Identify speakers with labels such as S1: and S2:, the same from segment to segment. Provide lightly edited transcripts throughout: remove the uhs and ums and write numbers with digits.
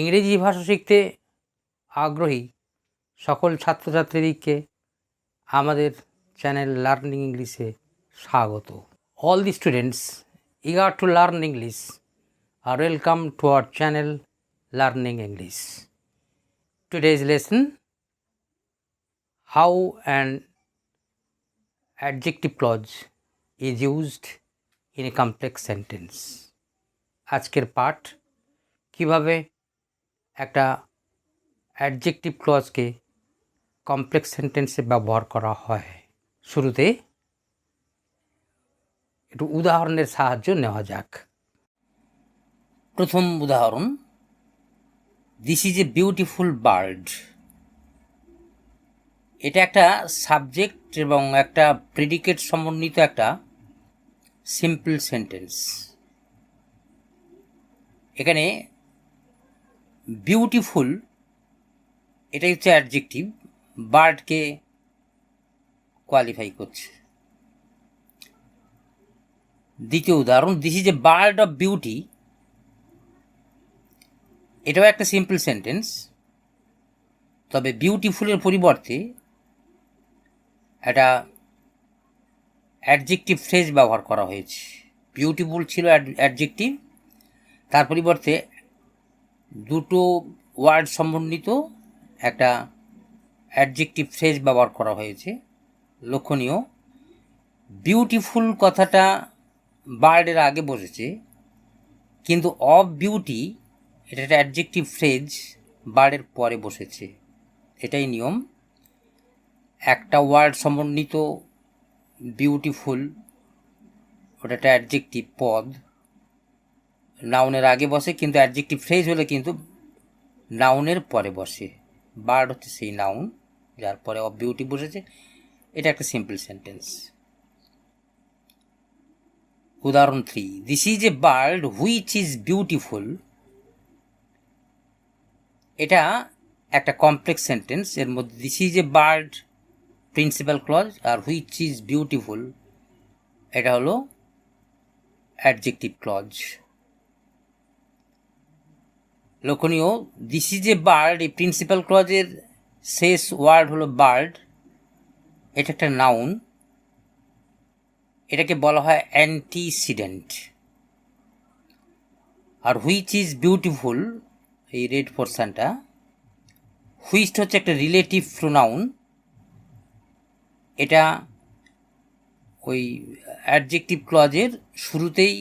S1: ইংরেজি ভাষা শিখতে আগ্রহী সকল ছাত্রছাত্রীকে আমাদের চ্যানেল লার্নিং ইংলিশে স্বাগত। All the students eager to learn English are welcome to our channel Learning English. Today's lesson: how an adjective clause is used in a complex sentence. আজকের পাঠ কিভাবে একটা অ্যাডজেক্টিভ ক্লজকে কমপ্লেক্স সেন্টেন্সে ব্যবহার করা হয়। শুরুতে একটু উদাহরণের সাহায্য নেওয়া যাক। প্রথম উদাহরণ, this is a beautiful bird. এটা একটা সাবজেক্ট এবং একটা প্রেডিকেট সমন্বিত একটা সিম্পল সেন্টেন্স। এখানে বিউটিফুল এটাই হচ্ছে অ্যাডজেক্টিভ, বার্ডকে কোয়ালিফাই করছে। দ্বিতীয় উদাহরণ, this is a bird of beauty. এটাও একটা সিম্পল সেন্টেন্স, তবে বিউটিফুলের পরিবর্তে একটা অ্যাডজেক্টিভ ফ্রেজ ব্যবহার করা হয়েছে। বিউটিফুল ছিল অ্যাডজেক্টিভ, তার পরিবর্তে দুটো ওয়ার্ড সমন্বিত একটা অ্যাডজেক্টিভ ফ্রেজ ব্যবহার করা হয়েছে। লক্ষণীয়, বিউটিফুল কথাটা বার্ডের আগে বসেছে, কিন্তু অফ বিউটি এটা একটা অ্যাডজেক্টিভ ফ্রেজ বার্ডের পরে বসেছে। এটাই নিয়ম। একটা ওয়ার্ড সমন্বিত বিউটিফুল, ওটা একটা অ্যাডজেক্টিভ পদ, নাউনের আগে বসে, কিন্তু অ্যাডজেক্টিভ ফ্রেজ হলে কিন্তু নাউনের পরে বসে। বার্ড হচ্ছে সেই নাউন যার পরে অফ বিউটি বসেছে। এটা একটা সিম্পল সেন্টেন্স। উদাহরণ 3, this is a bird which is beautiful. এটা একটা কমপ্লেক্স সেন্টেন্স। এর মধ্যে this is a bird principal clause, আর হুইচ ইজ বিউটিফুল এটা হলো অ্যাডজেক্টিভ ক্লজ। লক্ষণীয়, দিস ইজ এ বার্ড এই প্রিন্সিপাল ক্লজের শেষ ওয়ার্ড হলো বার্ড। এটা একটা নাউন, এটাকে বলা হয় অ্যান্টিসিডেন্ট। আর হুইচ ইজ বিউটিফুল এই রেড পোর্শনটা, হুইচ হচ্ছে একটা রিলেটিভ প্রোনাউন। এটা ওই অ্যাডজেক্টিভ ক্লজের শুরুতেই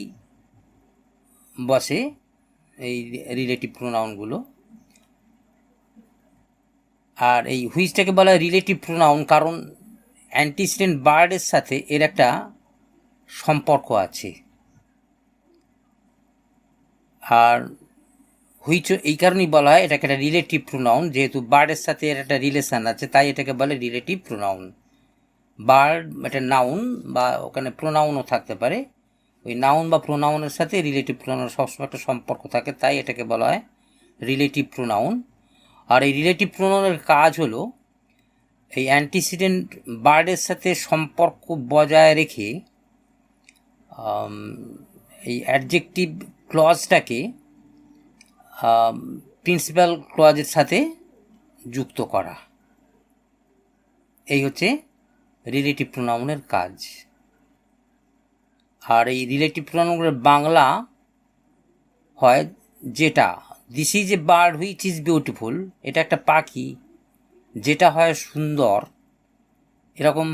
S1: বসে এই রিলেটিভ প্রোনাউনগুলো। আর এই হুইচটাকে বলা হয় রিলেটিভ প্রোনাউন কারণ অ্যান্টিসিডেন্ট বার্ডের সাথে এর একটা সম্পর্ক আছে। আর হুইচ এই কারণেই বলা হয় এটাকে একটা রিলেটিভ প্রোনাউন, যেহেতু বার্ডের সাথে এর একটা রিলেশান আছে, তাই এটাকে বলে রিলেটিভ প্রোনাউন। বার্ড একটা নাউন বা ওখানে প্রোনাউনও থাকতে পারে, ওই নাউন বা প্রোনাউনের সাথে রিলেটিভ প্রোনাউন সবসময় একটা সম্পর্ক থাকে, তাই এটাকে বলা হয় রিলেটিভ প্রোনাউন। আর এই রিলেটিভ প্রোনাউনের কাজ হলো এই অ্যান্টিসিডেন্ট বার্ডের সাথে সম্পর্ক বজায় রেখে এই অ্যাডজেক্টিভ ক্লজটাকে প্রিন্সিপাল ক্লজের সাথে যুক্ত করা। এই হচ্ছে রিলেটিভ প্রোনাউনের কাজ। আর এই রিলেটিভ প্রোনাউনের বাংলা হয় যেটা, this is a bird which is beautiful. এটা একটা পাখি যেটা হয় সুন্দর। এরকম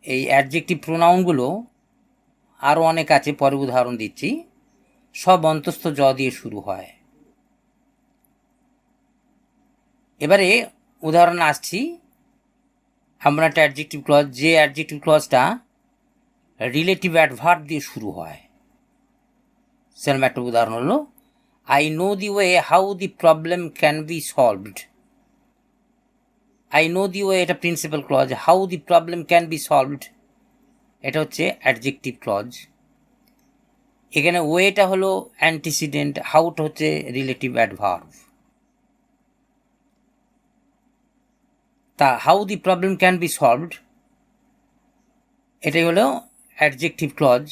S1: এই অ্যাডজেক্টিভ প্রোনাউনগুলো আরও অনেক আছে, পরে উদাহরণ দিচ্ছি। সব অন্তস্থ জ দিয়ে শুরু হয়। এবারে উদাহরণ আসছি। আমরা একটা অ্যাডজেক্টিভ ক্লজ, যে অ্যাডজেক্টিভ ক্লজটা রিলেটিভ অ্যাডভার্ব দিয়ে শুরু হয়, সেরকম একটা উদাহরণ হলো, I know the way how the problem can be solved. I know the way এটা principal clause, how the problem can be solved এটা হচ্ছে অ্যাডজেক্টিভ ক্লজ। এখানে ওয়েটা হলো অ্যান্টিসিডেন্ট, হাউটা হচ্ছে রিলেটিভ অ্যাডভার্ব। তা how the problem can be solved এটাই হলো adjective clause.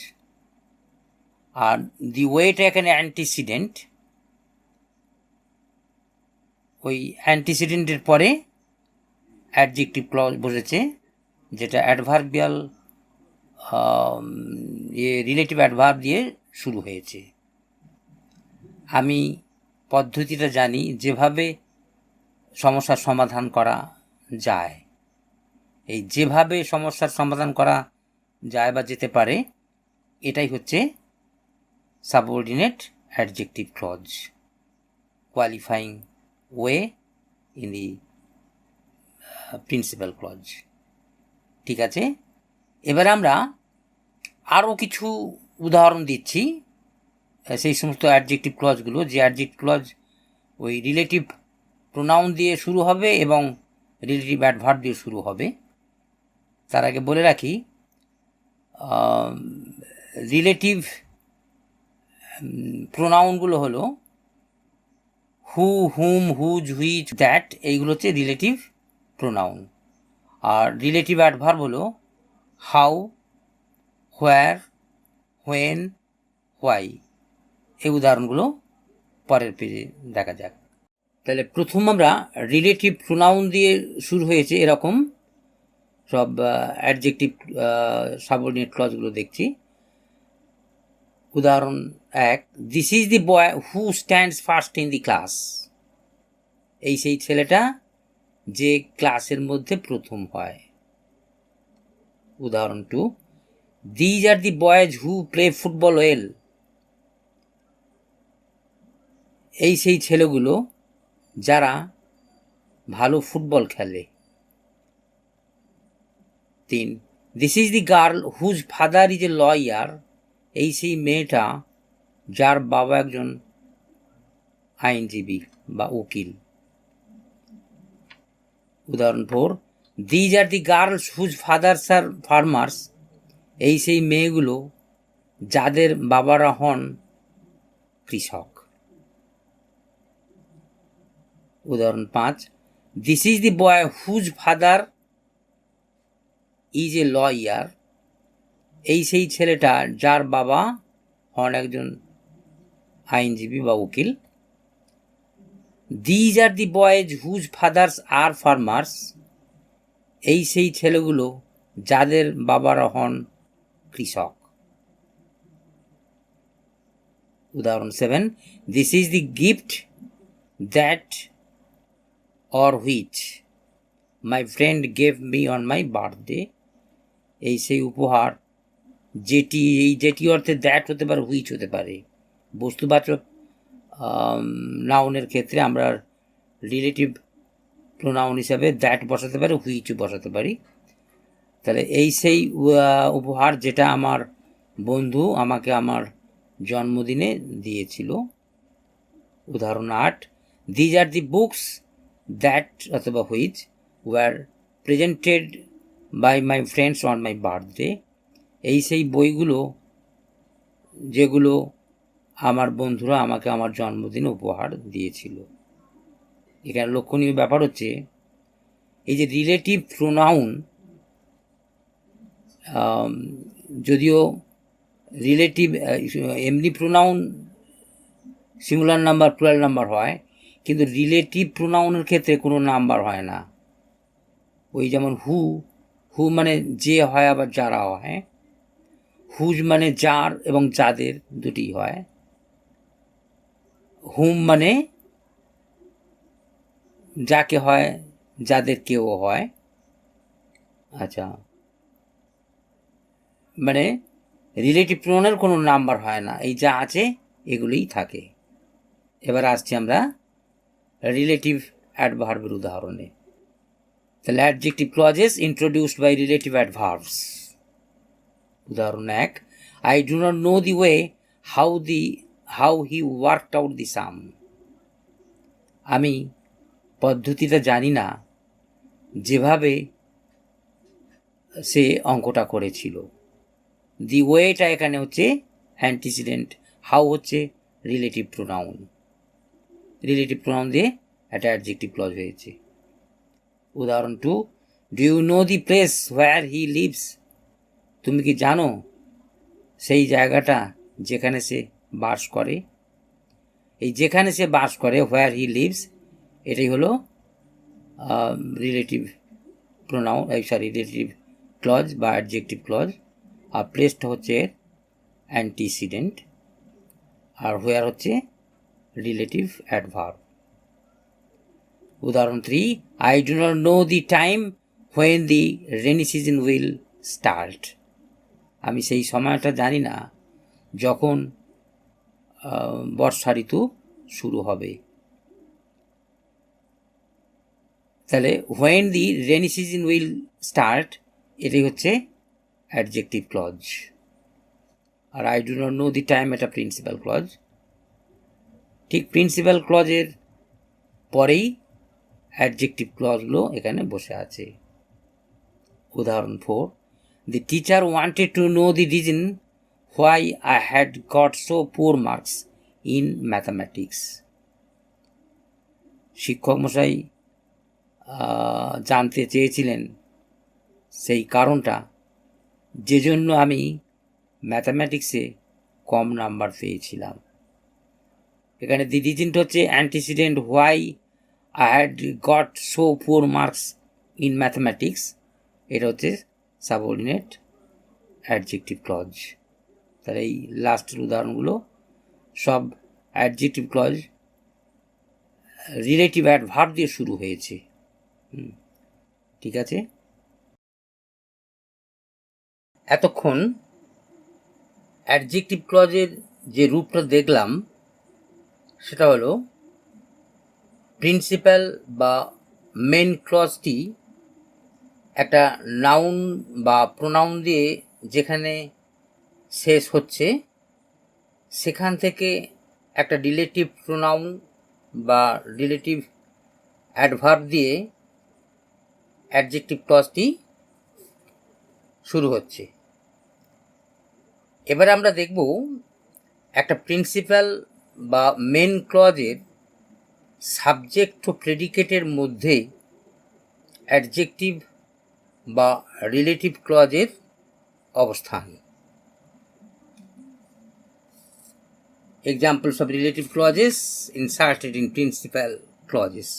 S1: আর দি ওয়েটা এখানে অ্যান্টিসিডেন্ট, ওই অ্যান্টিসিডেন্টের পরে অ্যাডজেক্টিভ ক্লজ বসেছে, যেটা অ্যাডভার্বিয়াল রিলেটিভ অ্যাডভার্ব দিয়ে শুরু হয়েছে। আমি পদ্ধতিটা জানি, যেভাবে সমস্যার সমাধান করা যায়, এই যেভাবে সমস্যার সমাধান করা যায় বা যেতে পারে, এটাই হচ্ছে subordinate adjective clause, qualifying way in the principal clause. ঠিক আছে, এবার আমরা আরও কিছু উদাহরণ দিচ্ছি সেই সমস্ত অ্যাডজেক্টিভ ক্লজগুলো, যে অ্যাডজেক্টিভ ক্লজ ওই রিলেটিভ প্রোনাউন দিয়ে শুরু হবে এবং রিলেটিভ অ্যাডভার্ব দিয়ে শুরু হবে। তার আগে বলে রাখি, রিলেটিভ প্রোনাউনগুলো হলো হু, হুম, হুজ, হুইচ, দ্যাট, এইগুলো হচ্ছে রিলেটিভ প্রোনাউন। আর রিলেটিভ অ্যাডভার্ব হলো হাউ, হোয়ার, হোয়েন, হোয়াই। এই উদাহরণগুলো পরের পেজে দেখা যাক। তাহলে প্রথম আমরা রিলেটিভ প্রোনাউন দিয়ে শুরু হয়েছে এরকম সব অ্যাডজেক্টিভ সাবঅর্ডিনেট ক্লজগুলো দেখছি। উদাহরণ 1, this is the boy who stands first in the class. এই সেই ছেলেটা যে ক্লাসের মধ্যে প্রথম হয়। উদাহরণ 2, these are the boys who play football well. এই সেই ছেলেগুলো যারা ভালো ফুটবল খেলে। 3, this is the girl whose father is a lawyer. এই সেই মেয়েটা যার বাবা একজন আইনজীবী বা উকিল। উদাহরণ 4, these are the girls whose fathers are farmers. এই সেই মেয়েগুলো যাদের বাবারা হন কৃষক। উদাহরণ 5, this is the boy whose father is a lawyer. এই সেই ছেলেটা যার বাবা হন একজন আইনজীবী বা উকিল। These are the boys whose fathers are farmers. এই সেই ছেলেগুলো যাদের বাবারা হন কৃষক। উদাহরণ 7, this is the gift that or which my friend gave me on my birthday. এই সেই উপহার যেটি, এই যেটি অর্থে দ্যাট হতে পারে, হুইচ হতে পারে। বস্তুবাচক নাউনের ক্ষেত্রে আমরা রিলেটিভ প্রোনাউন হিসাবে দ্যাট বসাতে পারি, হুইচও বসাতে পারি। তাহলে এই সেই উপহার যেটা আমার বন্ধু আমাকে আমার জন্মদিনে দিয়েছিল। উদাহরণ 8, these are the books that অথবা which were presented by my friends on my birthday. এই সেই বইগুলো যেগুলো আমার বন্ধুরা আমাকে আমার জন্মদিনে উপহার দিয়েছিল। এখানে লক্ষণীয় ব্যাপার হচ্ছে, এই যে রিলেটিভ প্রোনাউন, যদিও রিলেটিভ এমনি pronoun singular number, plural number হয়, কিন্তু রিলেটিভ প্রোনাউনের ক্ষেত্রে কোনো নাম্বার হয় না। ওই যেমন হু, হু মানে যে হয়, আবার যারা হয়। হুজ মানে যার এবং যাদের দুটি হয়। হুম মানে যাকে হয়, যাদের কেউ হয়। আচ্ছা, মানে রিলেটিভ প্রোনাউনের কোনো নাম্বার হয় না, এই যা আছে এগুলোই থাকে। এবার আসছি আমরা রিলেটিভ অ্যাডভার্বের উদাহরণে। তাহলে adjective clauses introduced by relative adverbs. উদাহরণ 1, I do not know the way how he worked out the sum. আমি পদ্ধতিটা জানি না যেভাবে সে অঙ্কটা করেছিল। দি ওয়েটা এখানে হচ্ছে অ্যান্টিসিডেন্ট, হাউ হচ্ছে রিলেটিভ প্রোনাউন। রিলেটিভ প্রোনাউন দিয়ে একটা অ্যাডজেক্টিভ ক্লজ হয়েছে। উদাহরণ 2, do you know the place where he lives. তুমি কি জানো সেই জায়গাটা যেখানে সে বাস করে। এই যেখানে সে বাস করে, হোয়ার হি লিভস, এটাই হলো রিলেটিভ প্রোনাউন, রিলেটিভ ক্লজ বা অ্যাডজেক্টিভ ক্লজ। আর প্লেসটা হচ্ছে এর অ্যান্টিসিডেন্ট, আর হোয়ার হচ্ছে রিলেটিভ অ্যাডভার্ব। উদাহরণ 3, I do not know the time when the rainy season will start. আমি সেই সময়টা জানি না যখন বর্ষা ঋতু শুরু হবে। তাহলে when the rainy season will start এটাই হচ্ছে অ্যাডজেক্টিভ ক্লজ। আর I do not know the time এটা প্রিন্সিপাল ক্লজ। ঠিক প্রিন্সিপাল ক্লজের পরেই অ্যাডজেক্টিভ ক্লজগুলো এখানে বসে আছে। উদাহরণ 4, The teacher wanted to know the reason why I had got so poor marks in mathematics. শিক্ষক মশাই জানতে চেয়েছিলেন সেই কারণটা যে জন্য আমি ম্যাথামেটিক্সে কম নাম্বার পেয়েছিলাম। এখানে দি রিজনটা হচ্ছে antecedent, why I had got so poor marks in mathematics, এটা হচ্ছে সাবঅর্ডিনেট অ্যাডজেক্টিভ ক্লজ। তাহলে এই লাস্টের উদাহরণগুলো সব অ্যাডজেক্টিভ ক্লজ রিলেটিভ অ্যাডভার্ব দিয়ে শুরু হয়েছে। ঠিক আছে, এতক্ষণ অ্যাডজেক্টিভ ক্লজের যে রূপটা দেখলাম সেটা হলো প্রিন্সিপাল বা মেন ক্লজটি একটা নাউন বা প্রোনাউন দিয়ে যেখানে শেষ হচ্ছে সেখান থেকে একটা রিলেটিভ প্রোনাউন বা রিলেটিভ অ্যাডভার্ব দিয়ে অ্যাডজেক্টিভ ক্লজটি শুরু হচ্ছে। এবারে আমরা দেখব একটা প্রিন্সিপাল বা মেন ক্লজের সাবজেক্ট ও প্রেডিকেটের মধ্যে অ্যাডজেক্টিভ বা রিলেটিভ ক্লজের অবস্থান। Examples of relative clauses inserted in principal clauses.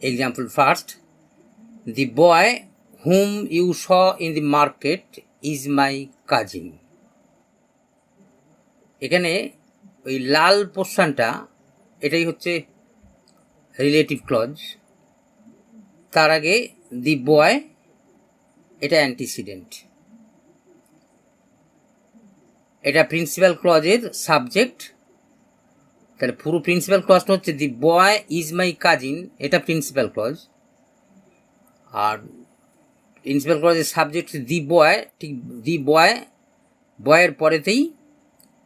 S1: Example first, the boy whom you saw in the market is my cousin. এখানে ওই লাল পোর্শনটা এটাই হচ্ছে রিলেটিভ ক্লজ। তার আগে দি বয় এটা অ্যান্টিসিডেন্ট, এটা প্রিন্সিপাল ক্লজের সাবজেক্ট। তাহলে পুরো প্রিন্সিপাল ক্লজটা হচ্ছে দি বয় ইজ মাই কাজিন, এটা প্রিন্সিপাল ক্লজ। আর প্রিন্সিপাল ক্লজের সাবজেক্ট হচ্ছে দি বয়, ঠিক দি বয়, বয়ের পরেতেই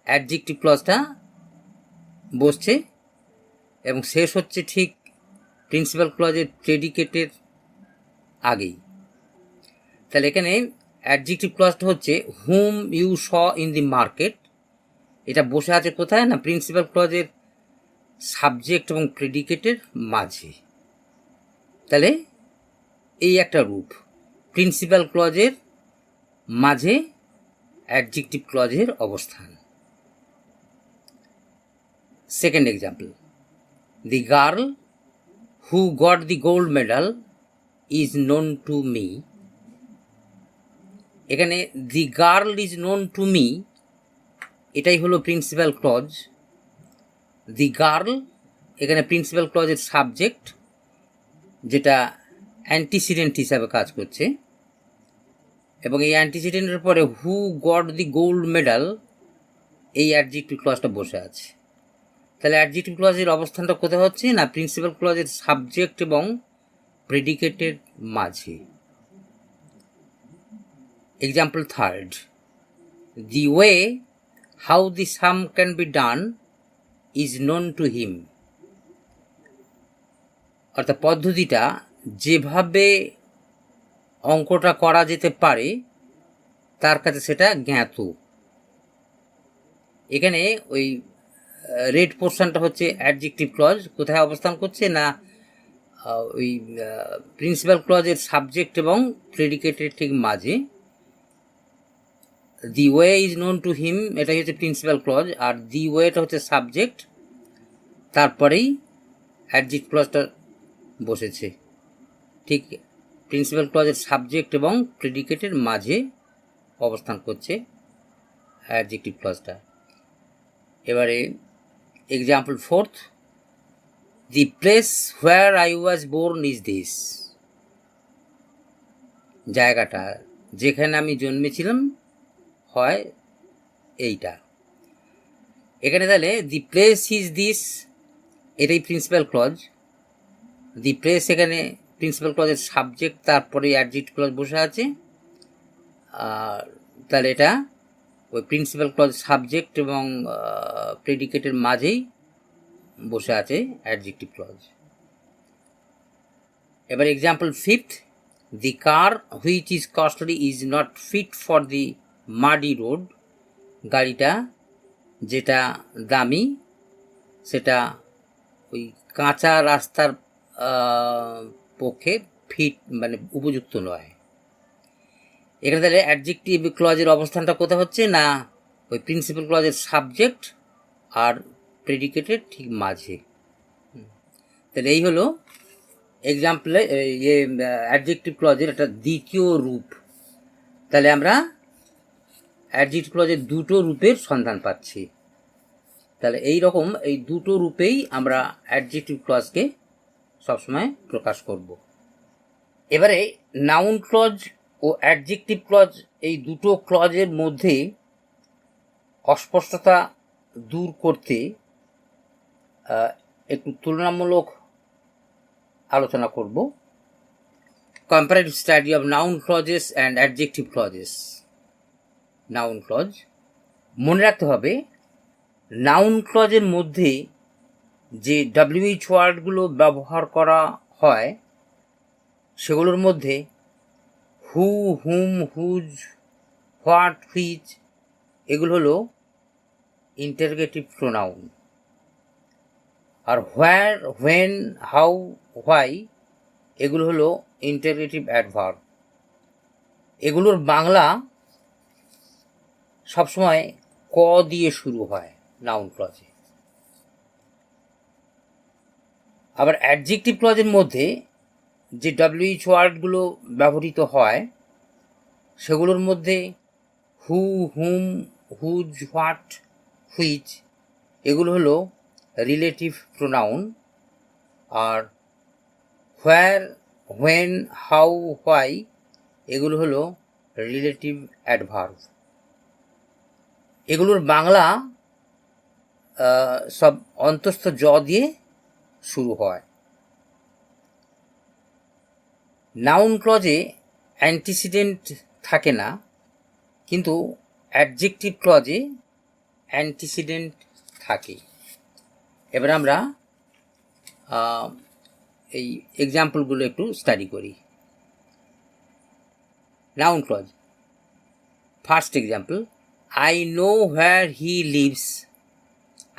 S1: অ্যাডজেক্টিভ ক্লজটা বসছে এবং শেষ হচ্ছে ঠিক প্রিন্সিপাল ক্লজের প্রেডিকেটের আগেই। তাহলে এখানে অ্যাডজেক্টিভ ক্লজটা হচ্ছে whom you saw in the market, এটা বসে আছে কোথায় না প্রিন্সিপাল ক্লজের সাবজেক্ট এবং প্রেডিকেটের মাঝে। তাহলে এই একটা রূপ, প্রিন্সিপাল ক্লজের মাঝে অ্যাডজেক্টিভ ক্লজের অবস্থান। Second example, the girl who got the gold medal is known to me. এখানে the girl is known to me এটাই হলো প্রিন্সিপাল ক্লজ। দি গার্ল এখানে প্রিন্সিপাল ক্লজের সাবজেক্ট, যেটা অ্যান্টিসিডেন্ট হিসাবে কাজ করছে, এবং এই অ্যান্টিসিডেন্টের পরে who got the gold medal এই অ্যাডজেক্টিভ ক্লজটা বসে আছে। তাহলে অ্যাডজেক্টিভ ক্লজের অবস্থানটা কোথায় হচ্ছে না প্রিন্সিপাল ক্লজের সাবজেক্ট এবং প্রেডিকেটের মাঝে। Example third, the way how the sum can be done is known to him. অর্থাৎ পদ্ধতিটা যেভাবে অঙ্কটা করা যেতে পারে তার কাছে সেটা জ্ঞাত। এখানে ওই রেড পোর্শনটা হচ্ছে অ্যাডজেক্টিভ ক্লজ, কোথায় অবস্থান করছে না ওই প্রিন্সিপাল ক্লজের সাবজেক্ট এবং প্রেডিকেটের ঠিক মাঝে। The way is known to him এটাই হচ্ছে প্রিন্সিপাল ক্লজ, আর দি ওয়েটা হচ্ছে সাবজেক্ট, তারপরেই অ্যাডজেক্টিভ ক্লজটা বসেছে। ঠিক প্রিন্সিপাল ক্লজের সাবজেক্ট এবং প্রেডিকেটের মাঝে অবস্থান করছে অ্যাডজেক্টিভ ক্লজটা। এবারে example fourth, the place where I was born is this. জায়গাটা যেখানে আমি জন্মেছিলাম হয় এইটা। এখানে তাহলে দি প্লেস ইজ দিস, এটাই প্রিন্সিপাল ক্লজ। দি প্লেস এখানে প্রিন্সিপাল ক্লজের সাবজেক্ট, তারপরে অ্যাডজেক্টিভ ক্লজ বসে আছে। আর তাহলে এটা ওই প্রিন্সিপাল ক্লজ সাবজেক্ট এবং প্রেডিকেটের মাঝেই বসে আছে অ্যাডজেক্টিভ ক্লজ। এবার example fifth, the car which is costly is not fit for the muddy road. গাড়িটা যেটা দামি সেটা ওই কাঁচা রাস্তার পক্ষে ফিট মানে উপযুক্ত নয়। এখানে তাহলে অ্যাডজেক্টিভ ক্লজের অবস্থানটা কোথায় হচ্ছে না, ওই প্রিন্সিপাল ক্লজের সাবজেক্ট আর প্রেডিকেটের ঠিক মাঝে। তাহলে এই হলো এক্সাম্পলে অ্যাডজেক্টিভ ক্লজের একটা দ্বিতীয় রূপ। তাহলে আমরা অ্যাডজেক্টিভ ক্লজের দুটো রূপের সন্ধান পাচ্ছি। তাহলে এই রকম এই দুটো রূপেই আমরা অ্যাডজেক্টিভ ক্লজকে সবসময় প্রকাশ করব। এবারে নাউন ক্লজ ও অ্যাডজেক্টিভ ক্লজ, এই দুটো ক্লজের মধ্যে অস্পষ্টতা দূর করতে একটু তুলনামূলক আলোচনা করব। Comparative study of noun clauses and adjective clauses. Noun clause মনে রাখতে হবে, নাউন ক্লজের মধ্যে যে WH ওয়ার্ডগুলো ব্যবহার করা হয় সেগুলোর মধ্যে who, whom, whose, what, which এগুলো হলো ইন্টারোগেটিভ প্রোনাউন। আর হোয়ার, হোয়েন, হাউ, হোয়াই এগুলো হলো ইন্টারোগেটিভ অ্যাডভার্ব। এগুলোর বাংলা সবসময় ক দিয়ে শুরু হয় নাউন ক্লজে। আবার অ্যাডজেক্টিভ ক্লজের মধ্যে যে WH ওয়ার্ডগুলো ব্যবহৃত হয় সেগুলোর মধ্যে who, whom, whose, what, which এগুলো হলো রিলেটিভ প্রোনাউন। আর হোয়ার, হোয়েন, হাউ, হোয়াই এগুলো হলো রিলেটিভ অ্যাডভার্ব। এগুলোর বাংলা সব অন্তস্থ জ দিয়ে শুরু হয়। নাউন ক্লজে অ্যান্টিসিডেন্ট থাকে না, কিন্তু অ্যাডজেক্টিভ ক্লজে অ্যান্টিসিডেন্ট থাকে। এবার আমরা এই এক্সাম্পলগুলো একটু স্টাডি করি। Noun clause, first example, I know where he lives.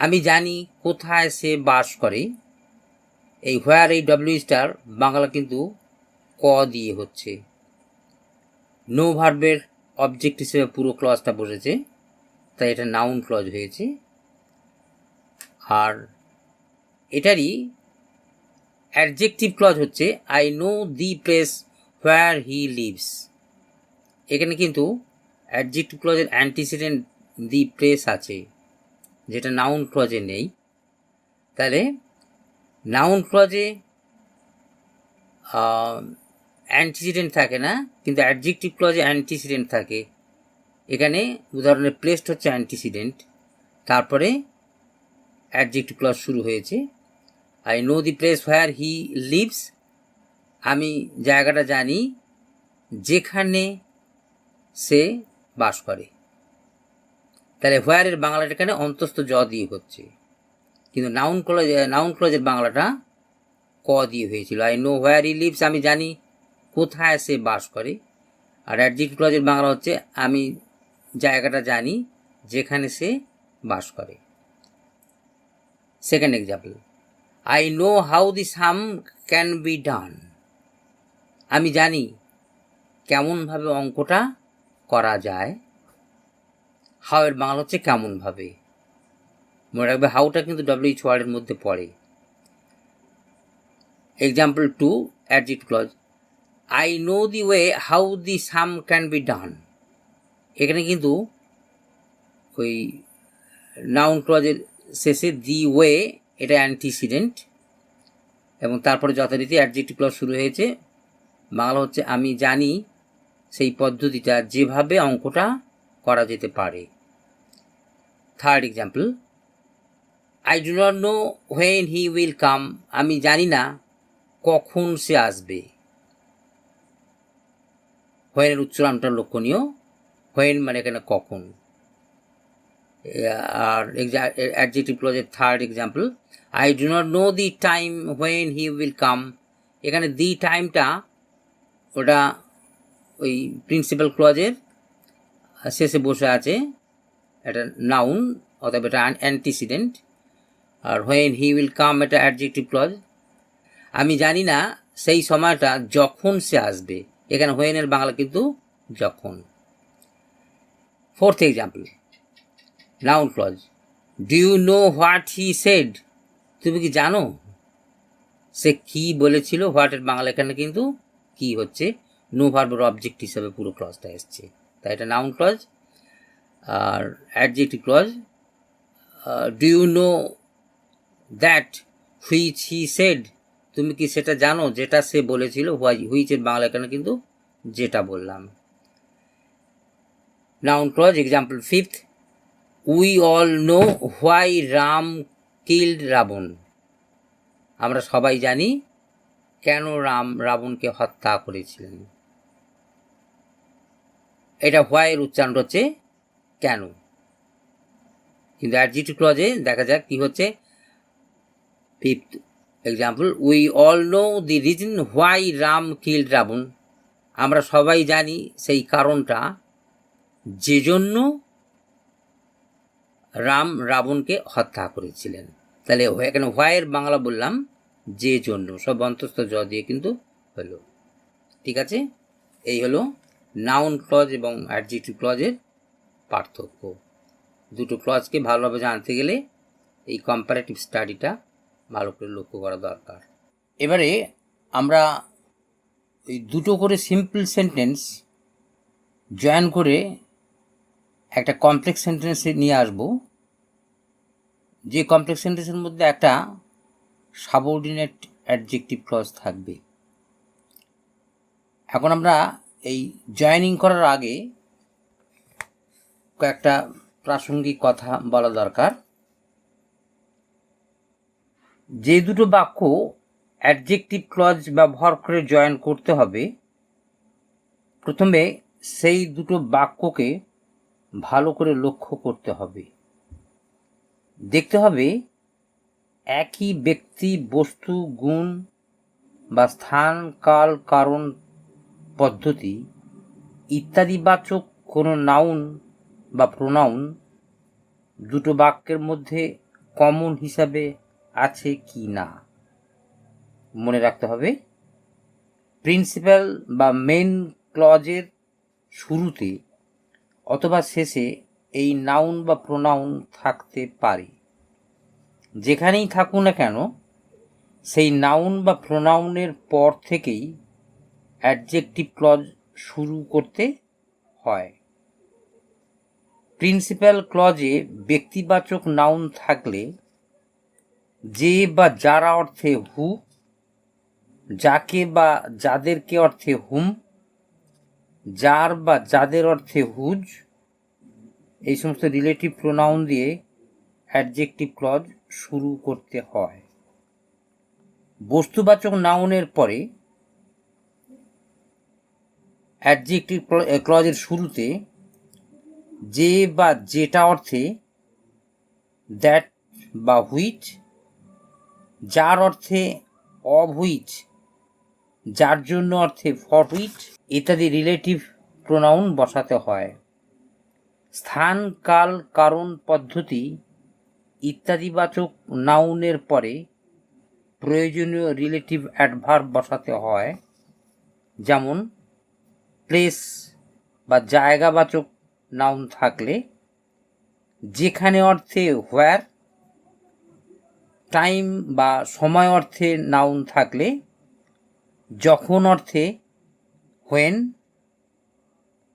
S1: আমি জানি কোথায় সে বাস করে। এই হোয়ার, এই WH বাংলা কিন্তু ক দিয়ে হচ্ছে। নো ভার্বের অবজেক্ট হিসেবে পুরো ক্লজটা বসেছে, তাই এটা নাউন ক্লজ হয়েছে। আর এটারই অ্যাডজেক্টিভ ক্লজ হচ্ছে I know the place where he leaves. এখানে কিন্তু অ্যাডজেক্টিভ ক্লজের অ্যান্টিসিডেন্ট দি প্লেস আছে, যেটা নাউন ক্লজে নেই। তাহলে নাউন ক্লজে অ্যান্টিসিডেন্ট থাকে না, কিন্তু অ্যাডজেক্টিভ ক্লজে অ্যান্টিসিডেন্ট থাকে। এখানে উদাহরণের প্লেসড হচ্ছে অ্যান্টিসিডেন্ট, তারপরে অ্যাডজেক্টিভ ক্লজ শুরু হয়েছে। I know the place where he lives, আমি জায়গাটা জানি যেখানে সে বাস করে। তাহলে হোয়ারের বাংলাটা এখানে অন্তস্থ জ দিয়ে হচ্ছে, কিন্তু নাউন ক্লজের বাংলাটা ক দিয়ে হয়েছিল। I know where he lives, আমি জানি কোথায় সে বাস করে। আর অ্যাডজেক্টিভ ক্লজের বাংলা হচ্ছে আমি জায়গাটা জানি যেখানে সে বাস করে। Second example, I know how the sum can be ডান। আমি জানি কেমনভাবে অঙ্কটা করা যায়। হাউ এর বাংলা হচ্ছে কেমনভাবে। মনে রাখবে হাউটা কিন্তু WH ওয়ার্ডের মধ্যে পড়ে। Example 2 adjective clause, I know the way how the sum can be done. এখানে কিন্তু ওই নাউন ক্লজের শেষে দি ওয়ে এটা অ্যান্টিসিডেন্ট, এবং তারপরে যথারীতি অ্যাডজেক্টিভ ক্লজ শুরু হয়েছে। বাংলা হচ্ছে আমি জানি সেই পদ্ধতিটা যেভাবে অঙ্কটা করা যেতে পারে। Third example, I do not know when he will come. আমি জানি না কখন সে আসবে। হোয়েনের উচ্চারণটা লক্ষণীয়, হোয়েন মানে এখানে কখন। আর অ্যাডজেক্টিভ ক্লজের third example, I do not know the time when he will come. এখানে দি টাইমটা ওটা ওই প্রিন্সিপাল ক্লজের শেষে বসে আছে, এটা নাউন, অথবা এটা অ্যান্টিসিডেন্ট। আর হোয়েন হি উইল কাম এটা অ্যাডজেক্টিভ ক্লজ। আমি জানি না সেই সময়টা যখন সে আসবে। এখানে হোয়েনের বাংলা কিন্তু যখন। Fourth example, noun clause, do you know what he said. তুমি কি জানো সে কি বলেছিল। হোয়াটের বাংলা এখানে কিন্তু কি হচ্ছে, নো ভার্বের অবজেক্ট হিসাবে পুরো ক্লজটা এসছে, তাই এটা নাউন ক্লজ। আর adjective clause, do you know that which he said. তুমি কি সেটা জানো যেটা সে বলেছিল। হুইচের বাংলা এখানে কিন্তু যেটা বললাম। Noun clause example fifth, we all know why Ram killed Ravan. আমরা সবাই জানি কেন রাম রাবণকে হত্যা করেছিলেন। এটা হোয়াইয়ের উচ্চারণ হচ্ছে কেন, কিন্তু অ্যাডজেক্টিভ ক্লজে দেখা যাক কি হচ্ছে। Fifth example, we all know the reason why Ram killed Ravan. আমরা সবাই জানি সেই কারণটা যে জন্য রাম রাবণকে হত্যা করেছিলেন। তাহলে এখানে হোয়াইয়ের বাংলা বললাম যে জন্য, সব অন্তস্থ জ দিয়ে কিন্তু হলো। ঠিক আছে, এই হলো নাউন ক্লজ এবং অ্যাডজেক্টিভ ক্লজের পার্থক্য। দুটো ক্লজকে ভালোভাবে জানতে গেলে এই কম্পারেটিভ স্টাডিটা ভালো করে লক্ষ্য করা দরকার। এবারে আমরা এই দুটো করে সিম্পল সেন্টেন্স জয়েন করে একটা কমপ্লেক্স সেন্টেন্সে নিয়ে আসব, যে কমপ্লেক্স সেন্টেন্সের মধ্যে একটা সাবঅর্ডিনেট অ্যাডজেক্টিভ ক্লজ থাকবে। এখন আমরা এই জয়েনিং করার আগে কয়েকটা প্রাসঙ্গিক কথা বলা দরকার। যে দুটো বাক্য অ্যাডজেক্টিভ ক্লজ ব্যবহার করে জয়েন করতে হবে, প্রথমে সেই দুটো বাক্যকে ভালো করে লক্ষ্য করতে হবে। দেখতে হবে একই ব্যক্তি, বস্তু, গুণ বা স্থান, কাল, কারণ, পদ্ধতি ইত্যাদিবাচক কোনো নাউন বা প্রোনাউন দুটো বাক্যের মধ্যে কমন হিসাবে আছে কি না মনে রাখতে হবে। প্রিন্সিপাল বা মেন ক্লজের শুরুতে অথবা শেষে এই নাউন বা প্রোনাউন থাকতে পারে। যেখানেই থাকুক না কেন সেই নাউন বা প্রোনাউনের পর থেকেই অ্যাডজেক্টিভ ক্লজ শুরু করতে হয়। প্রিন্সিপাল ক্লজে ব্যক্তিবাচক নাউন থাকলে যে বা যারা অর্থে হু, যাকে বা যাদেরকে অর্থে হুম, যার বা যাদের অর্থে হুজ, এই সমস্ত রিলেটিভ প্রোনাউন দিয়ে অ্যাডজেক্টিভ ক্লজ শুরু করতে হয়। বস্তুবাচক নাউনের পরে অ্যাডজেক্টিভ ক্লজের শুরুতে যে বা যেটা অর্থে দ্যাট বা হুইচ, যার অর্থে অব হুইচ, যার জন্য অর্থে ফর হুইচ ইত্যাদি রিলেটিভ প্রোনাউন বসাতে হয়। স্থান, কাল, কারণ, পদ্ধতি ইত্যাদিবাচক নাউনের পরে প্রয়োজনীয় রিলেটিভ অ্যাডভার্ব বসাতে হয়। যেমন প্লেস বা জায়গাবাচক নাউন থাকলে যেখানে অর্থে হোয়ার, টাইম বা সময় অর্থে নাউন থাকলে, যখন অর্থে হোয়েন,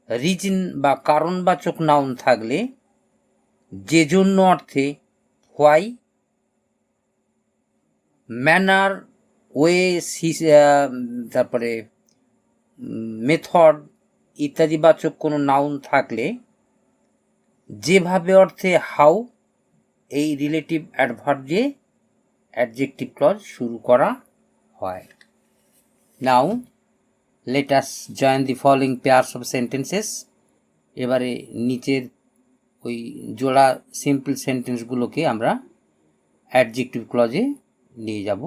S1: রিজন বা কারণবাচক নাউন থাকলে, যে জন্য অর্থে হোয়াই, ম্যানার, ওয়ে, তারপরে মেথড ইত্যাদিবাচক কোনো নাউন থাকলে, যেভাবে অর্থে হাউ, এই রিলেটিভ অ্যাডভার্ব দিয়ে অ্যাডজেক্টিভ ক্লজ শুরু করা হয়। Now let us join the following pairs of sentences. এবারে নিচের ওই জোড়া সিম্পল সেন্টেন্সগুলোকে আমরা অ্যাডজেক্টিভ ক্লজে নিয়ে যাব।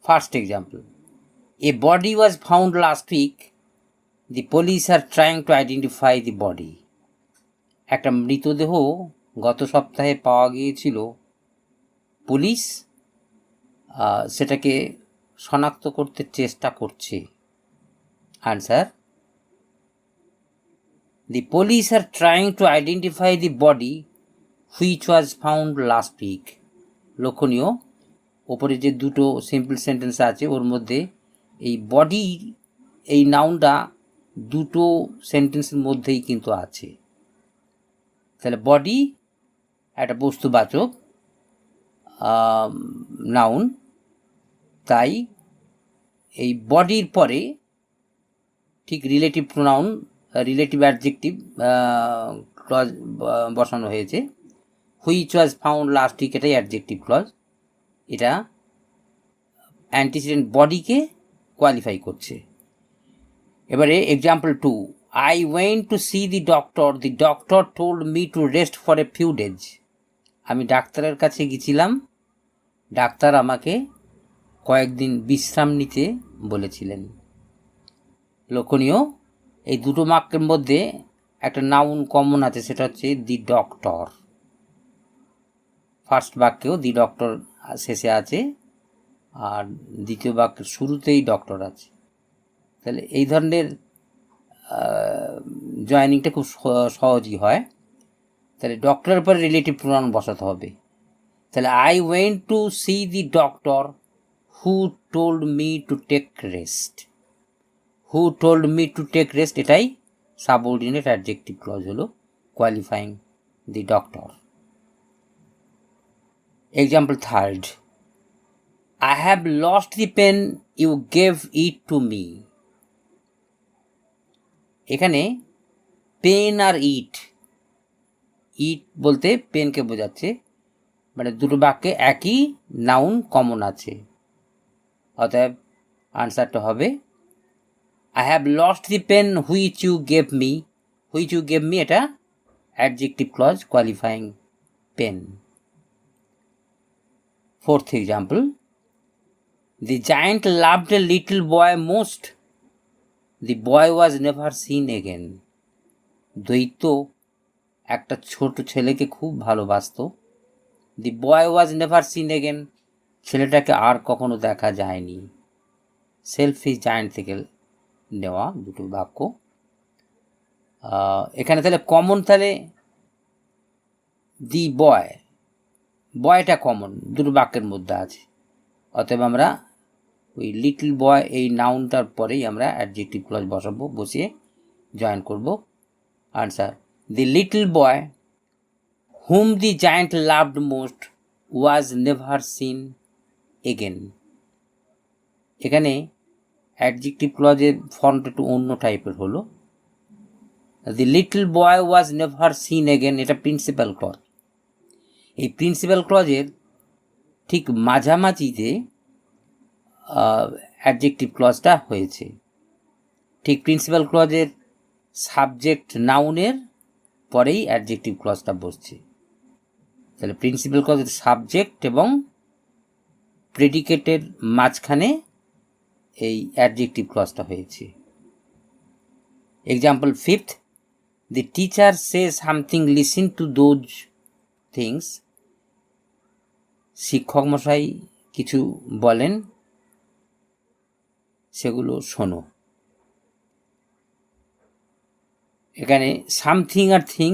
S1: First example, a body was found last week, the police are trying to identify the body. একটা মৃতদেহ গত সপ্তাহে পাওয়া গিয়েছিল, পুলিশ সেটাকে শনাক্ত করতে চেষ্টা করছে। Answer, the police are trying to identify the body which was found last week. লক্ষণীয়, ওপরে যে দুটো সিম্পল সেন্টেন্স আছে ওর মধ্যে এই বডি এই নাউনটা দুটো সেন্টেন্সের মধ্যেই কিন্তু আছে। তাহলে বডি একটা বস্তুবাচক নাউন, তাই এই বডির পরে ঠিক relative pronoun, relative adjective clause বসানো হয়েছে। Which was found last week এটাই অ্যাডজেক্টিভ ক্লজ, এটা অ্যান্টিসিডেন্ট বডিকে কোয়ালিফাই করছে। এবারে example 2, I went to see the doctor told me to rest for a few days. আমি ডাক্তারের কাছে গেছিলাম, ডাক্তার আমাকে কয়েকদিন বিশ্রাম নিতে বলেছিলেন। লক্ষণীয়, এই দুটো বাক্যের মধ্যে একটা নাউন কমন আছে, সেটা হচ্ছে দি ডক্টর। ফার্স্ট বাক্যেও দি ডক্টর শেষে আছে, আর দ্বিতীয় বাক্যের শুরুতেই ডক্টর আছে। তাহলে এই ধরনের জয়েনিংটা খুব সহজই হয়। তাহলে ডক্টরের পরে রিলেটিভ প্রোনাউন বসাতে হবে। তাহলে I went to see the doctor who told me to take rest. Who told me to take rest এটাই সাবঅর্ডিনেট অ্যাডজেক্টিভ ক্লজ হলো, qualifying the doctor. Example 3, I have lost the pen you gave it to me. এখানে pen আর ইট বলতে পেনকে বোঝাচ্ছে, মানে দুটো বাক্যে একই noun common আছে। অতএব আনসারটা হবে I have lost the pen which you gave me. Which you gave me এটা adjective clause qualifying pen. Fourth example, the giant loved a little boy most. The boy was never seen again. দৈত্য একটা ছোট ছেলেকে খুব ভালোবাসত। দি বয় was never seen again, ছেলেটাকে আর কখনো দেখা যায়নি। সেলফিশ জায়ান্ট থেকে নেওয়া দুটো বাক্য। এখানে তাহলে কমন, তাহলে দি বয়টা কমন দুটো বাক্যের মধ্যে আছে। অতএব আমরা ওই লিটল বয় এই নাউনটার পরেই আমরা অ্যাডজেক্টিভ ক্লজ বসাবো, বসিয়ে জয়েন করব। Answer, the little boy whom the giant loved most was never seen again. এখানে অ্যাডজেক্টিভ ক্লজের ফর্মটা একটু অন্য টাইপের হলো। The little boy was never seen again এটা প্রিন্সিপাল ক্লজ। এই প্রিন্সিপাল ক্লজের ঠিক মাঝামাঝিতে অ্যাডজেক্টিভ ক্লজটা হয়েছে। ঠিক প্রিন্সিপাল ক্লজের সাবজেক্ট নাউনের পরেই অ্যাডজেক্টিভ ক্লজটা বসছে। তাহলে প্রিন্সিপাল ক্লজের সাবজেক্ট এবং প্রেডিকেটের মাঝখানে এই অ্যাডজেক্টিভ ক্লজটা হয়েছে। Example 5, the teacher say something listen to those things. শিক্ষক মশাই কিছু বলেন, সেগুলো শোনো। এখানে সামথিং আর থিং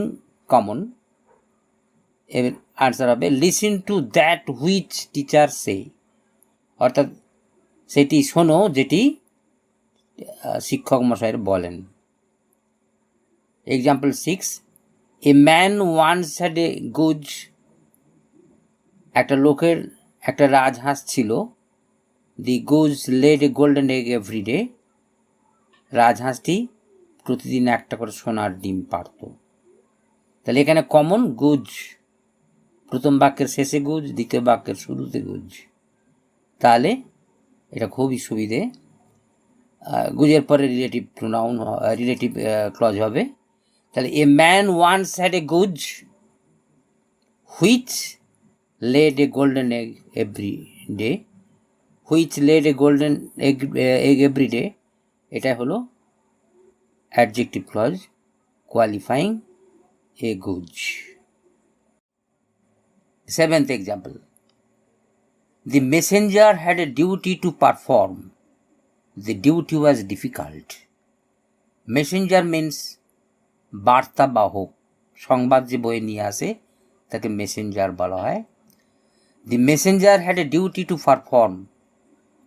S1: কমন। এবার আনসার হবে listen to that which teacher say, অর্থাৎ সেটি শোনো যেটি শিক্ষক মশাইয়ের বলেন। Example 6, a man once had a goose, একটা লোকের একটা রাজহাঁস ছিল। The goose laid a golden egg everyday, রাজহাঁসটি প্রতিদিন একটা করে সোনার ডিম পারত। তাহলে এখানে কমন গুজ, প্রথম বাক্যের শেষে গুজ, দ্বিতীয় বাক্যের শুরুতে গুজ, তাহলে এটা খুবই সুবিধে। গুজের পরে রিলেটিভ প্রোনাউন, রিলেটিভ ক্লজ হবে। তাহলে a man once had a goose which laid a golden egg every day, which laid a golden egg every day, এটা হলো adjective clause qualifying a goose. 7th example, the messenger had a duty to perform, the duty was difficult. Messenger means বার্তাবাহক, সংবাদ যে বয়ে নিয়ে আসে তাকে Messenger বলা হয়। দি messenger had a duty to perform,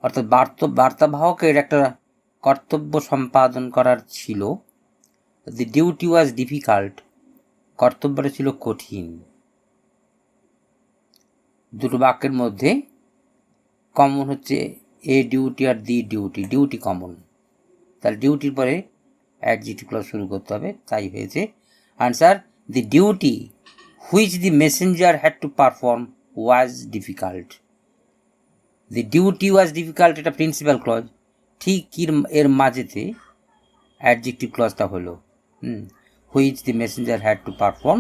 S1: অর্থাৎ বার্তাবাহকের একটা কর্তব্য সম্পাদন করার ছিল। দি ডিউটি ওয়াজ ডিফিকাল্ট, কর্তব্যটা ছিল কঠিন। দুটো বাক্যের মধ্যে কমন হচ্ছে এ ডিউটি আর দি ডিউটি, ডিউটি কমন, তাহলে ডিউটির পরে অ্যাডজেক্টিভ ক্লজ শুরু করতে হবে, তাই হয়েছে answer the duty which the messenger had to perform was difficult. The duty was difficult, এটা প্রিন্সিপাল ক্লজ, ঠিক এর মাঝেতে অ্যাডজেক্টিভ ক্লজটা হলো which the messenger had to perform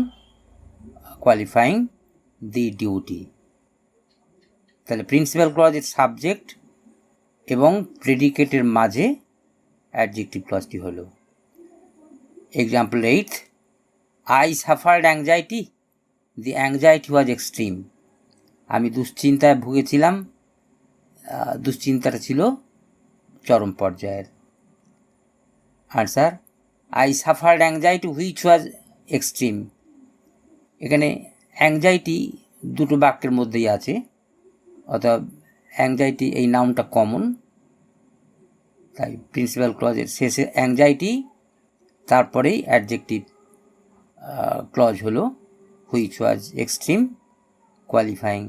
S1: qualifying the duty. তাহলে প্রিন্সিপাল ক্লজের সাবজেক্ট এবং প্রেডিকেটের মাঝে অ্যাডজেক্টিভ ক্লজটি হলো। Example 8, I suffered anxiety, the anxiety was extreme, আমি দুশ্চিন্তায় ভুগেছিলাম, দুশ্চিন্তাটা ছিল চরম পর্যায়ের। Answer I suffered anxiety which was extreme, এখানে অ্যাংজাইটি দুটো বাক্যের মধ্যেই আছে, অর্থাৎ অ্যাংজাইটি এই নাউনটা কমন, তাই প্রিন্সিপাল ক্লজের শেষে অ্যাংজাইটি, তারপরেই অ্যাডজেক্টিভ ক্লজ হলো which was extreme qualifying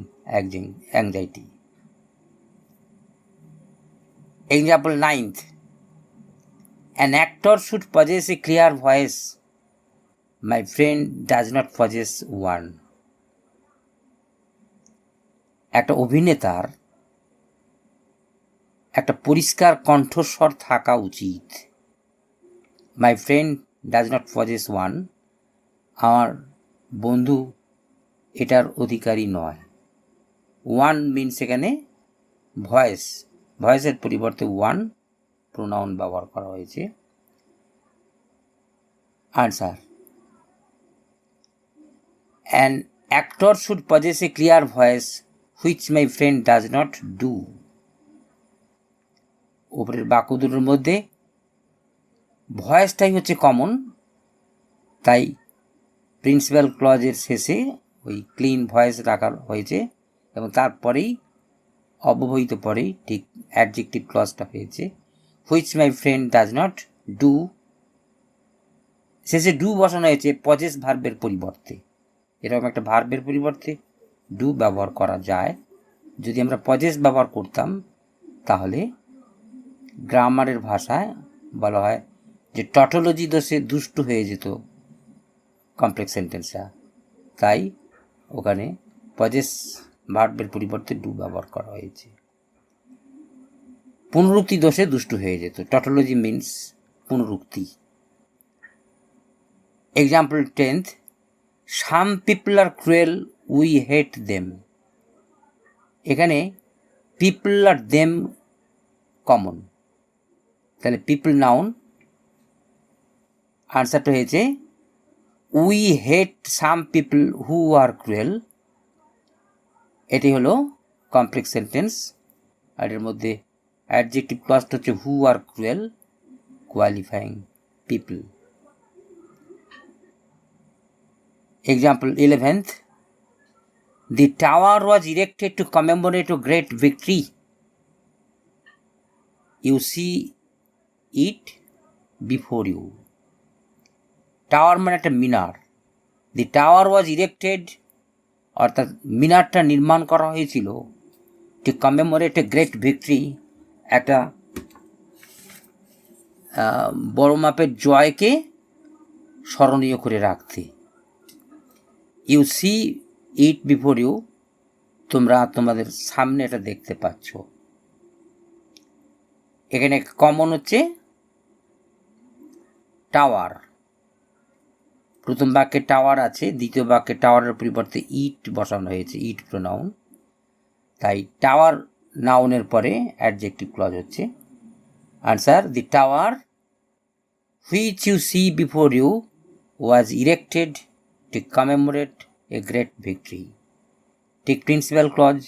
S1: anxiety. Example 9th, an actor should possess a clear voice, my friend does not possess one, একটা অভিনেতার একটা পরিষ্কার কণ্ঠস্বর থাকা উচিত। My friend does not possess one, আমার বন্ধু এটার অধিকারী নয়। ওয়ান মিনস এখানে ভয়েস, ভয়েসের পরিবর্তে ওয়ান প্রোনাউন ব্যবহার করা হয়েছে। Answer an actor should possess a clear voice which my friend does not do, উপরের বাক্য দুটোর মধ্যে ভয়েসটাই হচ্ছে কমন, তাই প্রিন্সিপাল ক্লজের শেষে ওই ক্লিন ভয়েস রাখা হয়েছে এবং তারপরেই অব্যবহিত পরেই ঠিক অ্যাডজেক্টিভ ক্লজটা হয়েছে which my friend does not do, শেষে ডু বসানো হয়েছে পজেস ভার্বের পরিবর্তে। এরকম একটা ভার্বের পরিবর্তে ডু ব্যবহার করা যায়। যদি আমরা পজেস ব্যবহার করতাম তাহলে গ্রামারের ভাষায় বলা হয় যে টটোলজি দোষে দুষ্টু হয়ে যেত কমপ্লেক্স সেন্টেন্সটা, তাই ওখানে পজেস ভার্বের পরিবর্তে ডু ব্যবহার করা হয়েছে। পুনরুক্তি দোষে দুষ্টু হয়ে যেত, টটোলজি মিনস পুনরুক্তি। Example 10th, some people are cruel we hate them, এখানে পিপল আর দেম কমন, তাহলে পিপল নাউন, আনসারটা হয়েছে we hate some people who are cruel, এটি হলো কমপ্লেক্স সেন্টেন্স, আর এর মধ্যে অ্যাডজেক্টিভ ক্লজটা হচ্ছে who are cruel qualifying people. Example 11th, The tower was erected to commemorate a great victory. You see it before you. Tower মানে একটা মিনার। দি tower was erected, অর্থাৎ মিনারটা নির্মাণ করা হয়েছিল to commemorate a great victory, একটা বড় মাপের জয়কে স্মরণীয় করে রাখতে। You see it before you, তোমরা তোমাদের সামনে এটা দেখতে পাচ্ছ। এখানে কমন হচ্ছে টাওয়ার। প্রথম বাক্যে টাওয়ার আছে, দ্বিতীয় বাক্যে টাওয়ারের পরিবর্তে ইট বসানো হয়েছে, ইট প্রোনাউন। তাই টাওয়ার নাউনের পরে অ্যাডজেক্টিভ ক্লজ হচ্ছে। Answer, the tower which you see before you was erected to commemorate a great victory. ঠিক principal clause,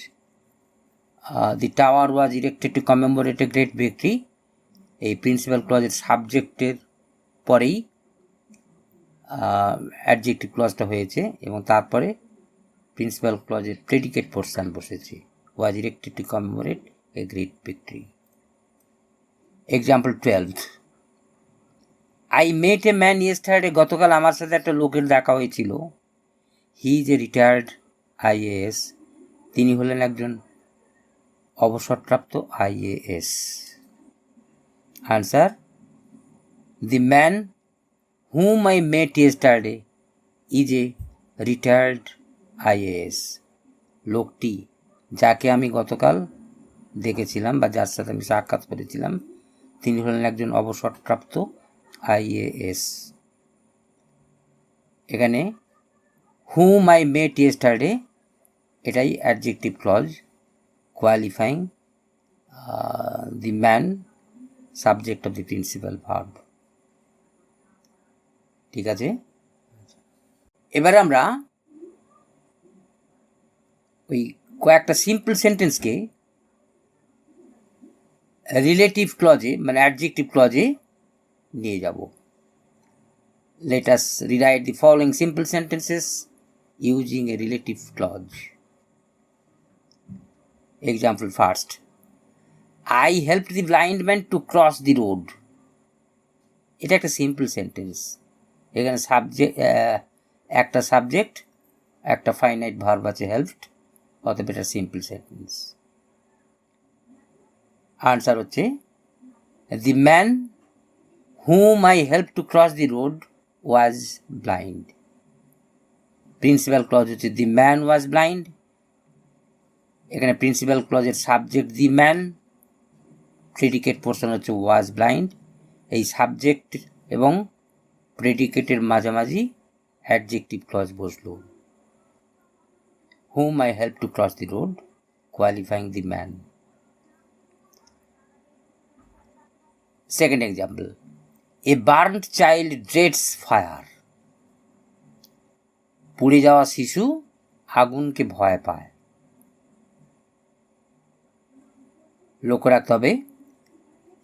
S1: the tower was erected to commemorate a great victory, এই প্রিন্সিপাল ক্লজের সাবজেক্টের পরেই adjective ক্লজটা হয়েছে এবং তারপরে প্রিন্সিপাল ক্লজের প্রেডিকেট পোর্শন বসেছে, was erected to commemorate a great victory. Example 12, I met a man yesterday, গতকাল আমার সাথে একটা লোকের দেখা হয়েছিল। He is a retired IAS, তিনি হলেন একজন অবসরপ্রাপ্ত IAS। Answer, the man whom I met yesterday is a retired IAS. লোকটি যাকে আমি গতকাল দেখেছিলাম বা যার সাথে আমি সাক্ষাৎ করেছিলাম তিনি হলেন একজন অবসরপ্রাপ্ত IAS। এখানে whom I met yesterday এটাই adjective clause qualifying the man, subject of the principal verb. ঠিক আছে, এবারে আমরা ওই কয়েকটা সিম্পল সেন্টেন্সকে রিলেটিভ ক্লজে মানে অ্যাডজেক্টিভ ক্লজে নিয়ে যাব। Let us rewrite the following simple sentences using a relative clause. Example first, I helped the blind man to cross the road. এটা একটা সিম্পল সেন্টেন্স। এখানে একটা সাবজেক্ট একটা ফাইনাইট ভার্ব আছে হেল্পড, অতএব এটা সিম্পল সেন্টেন্স। আনসার হচ্ছে, the man whom I help to cross the road was blind. Principal clause হচ্ছে দি ম্যান ওয়াজ ব্লাইন্ড। এখানে প্রিন্সিপাল ক্লজের subject the man, predicate portion হচ্ছে ওয়াজ ব্লাইন্ড। এই subject এবং প্রেডিকেটের মাঝামাঝি অ্যাডজেক্টিভ ক্লজ বসলো, whom I helped to cross the road, qualifying the man. Second example, a burnt child dreads fire. পুড়ে যাওয়া শিশু আগুনকে ভয় পায়। লক্ষ্য রাখতে হবে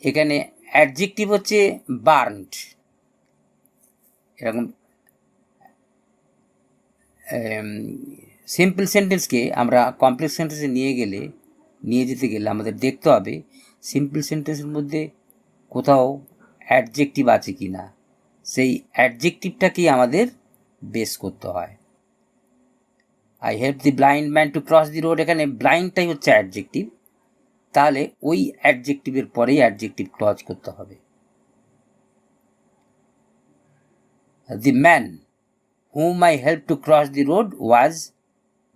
S1: এখানে অ্যাডজেক্টিভ হচ্ছে বার্নড। এরকম সিম্পল সেন্টেন্সকে আমরা কমপ্লেক্স সেন্টেন্সে নিয়ে যেতে গেলে আমাদের দেখতে হবে সিম্পল সেন্টেন্সের মধ্যে কোথাও অ্যাডজেক্টিভ আছে কি না, সেই অ্যাডজেক্টিভটাকেই আমাদের বেস করতে হয়। I help the blind man to cross the road, এখানে ব্লাইন্ডটাই হচ্ছে অ্যাডজেক্টিভ, তাহলে ওই অ্যাডজেক্টিভের পরেই অ্যাডজেক্টিভ ক্লজ করতে হবে। দি man whom I helped to cross the road was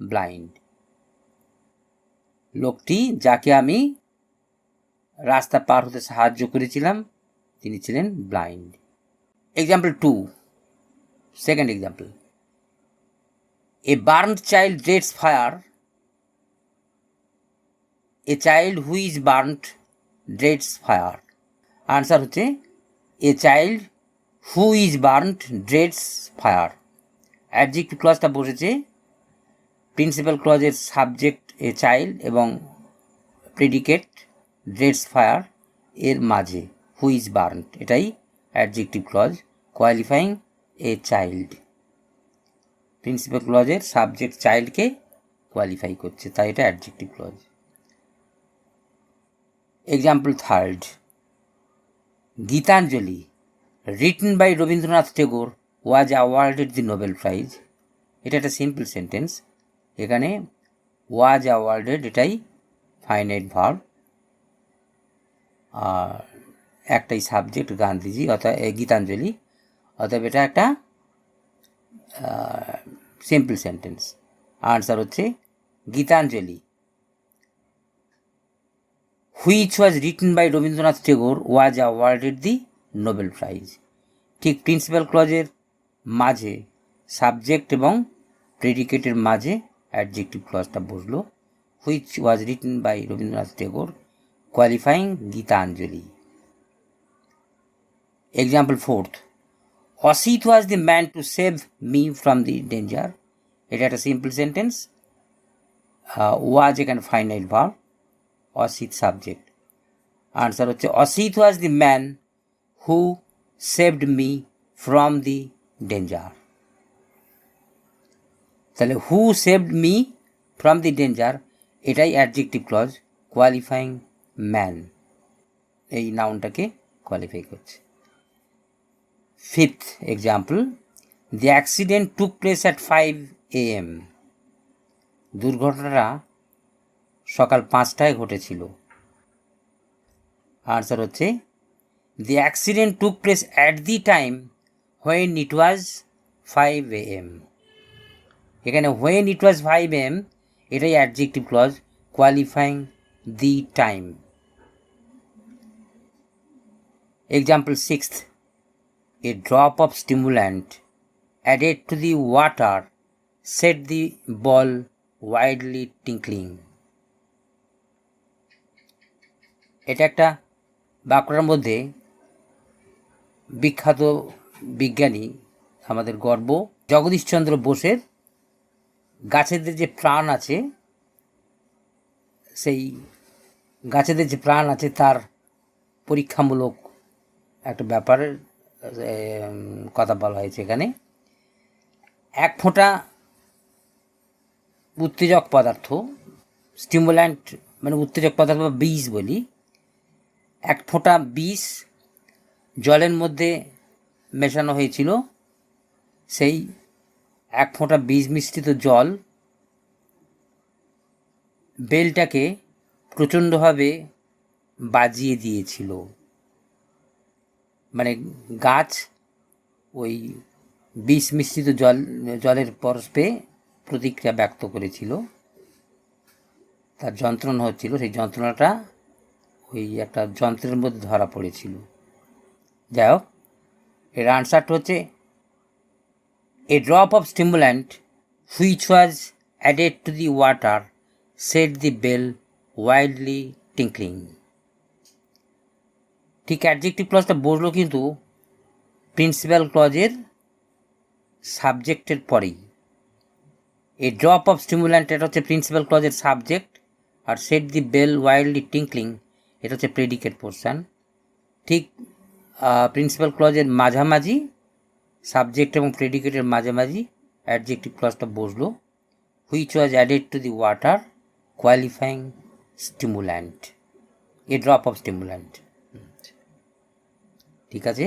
S1: blind. লোকটি যাকে আমি রাস্তা পার হতে সাহায্য করেছিলাম তিনি ছিলেন blind. Example 2, second example, a burned child dreads fire. A child who is burned dreads fire. Answer হচ্ছে a child who is burned dreads fire. Adjective clause বসেছে প্রিন্সিপাল ক্লজের সাবজেক্ট এ চাইল্ড এবং প্রেডিকেট dreads fire এর মাঝে, who is burned, এটাই adjective clause qualifying a child. Principal ক্লজের subject চাইল্ডকে কোয়ালিফাই করছে, তাই এটা adjective clause. Example third, Gitanjali written by Rabindranath Tagore was awarded the Nobel prize. এটা একটা সিম্পল সেন্টেন্স, এখানে ওয়াজ অ্যাওয়ার্ডেড এটাই ফাইনাইট ভার্ব, আর একটাই সাবজেক্ট গান্ধীজি অর্থাৎ গীতাঞ্জলি, অতএব এটা একটা সিম্পল সেন্টেন্স। আনসার হচ্ছে Gitanjali which was written by Rabindranath Tagore was awarded the Nobel prize. ঠিক প্রিন্সিপাল ক্লজের মাঝে সাবজেক্ট এবং প্রেডিকেটের মাঝে অ্যাডজেক্টিভ ক্লজটা বসলো, which was written by Rabindranath Tagore qualifying Gitanjali. Example fourth, Asit was the man to save me from the danger. এটা একটা সিম্পল সেন্টেন্স, ওয়াজ এখানে finite verb, Asit subject. Answer হচ্ছে Asit was the man who saved me from the danger. তাহলে হু saved me from the danger এটাই adjective clause, qualifying man, এই নাউনটাকে qualify করছে। Fifth example, the accident took place at 5 AM। দুর্ঘটনাটা সকাল 5টায় ঘটেছিল। আনসার হচ্ছে the accident took place at the time when it was 5 AM। এখানে হোয়েন ইট ওয়াজ 5 AM এটাই adjective clause, qualifying the time. Example sixth, a drop of stimulant added to the water set the ball wildly tinkling। এটা একটা বাঁকুড়ার মধ্যে বিখ্যাত বিজ্ঞানী, আমাদের গর্ব জগদীশচন্দ্র বোসের গাছেদের যে প্রাণ আছে, সেই গাছেদের যে প্রাণ আছে তার পরীক্ষামূলক একটা ব্যাপারের কথা বলা হয়েছে এখানে। এক ফোঁটা উত্তেজক পদার্থ, স্টিমুল্যান্ট মানে উত্তেজক পদার্থ বা বিষ বলি, এক ফোঁটা বিষ জলের মধ্যে মেশানো হয়েছিল। সেই এক ফোঁটা বিষ মিশ্রিত জল বেলটাকে প্রচণ্ডভাবে বাজিয়ে দিয়েছিল। মানে গাছ ওই বিষ মিশ্রিত জলের পরস্পে প্রতিক্রিয়া ব্যক্ত করেছিল, তার যন্ত্রণা হচ্ছিল, সেই যন্ত্রণাটা ওই একটা যন্ত্রের মধ্যে ধরা পড়েছিল। যাই হোক, এর আনসারটা হচ্ছে a drop of stimulant which was added to the water set the bell wildly tinkling. ঠিক অ্যাডজেক্টিভ ক্লজটা বসলো কিন্তু প্রিন্সিপাল ক্লজের সাবজেক্টের পরেই। এ ড্রপ অফ স্টিমুল্যান্ট এটা হচ্ছে প্রিন্সিপাল ক্লজের সাবজেক্ট, আর set the bell wildly tinkling এটা হচ্ছে প্রেডিকেট পোর্শন। ঠিক প্রিন্সিপাল ক্লজের মাঝামাঝি, সাবজেক্ট এবং প্রেডিকেটের মাঝামাঝি অ্যাডজেক্টিভ ক্লজটা বসলো, which was added to the water qualifying stimulant, a drop of stimulant. ঠিক আছে।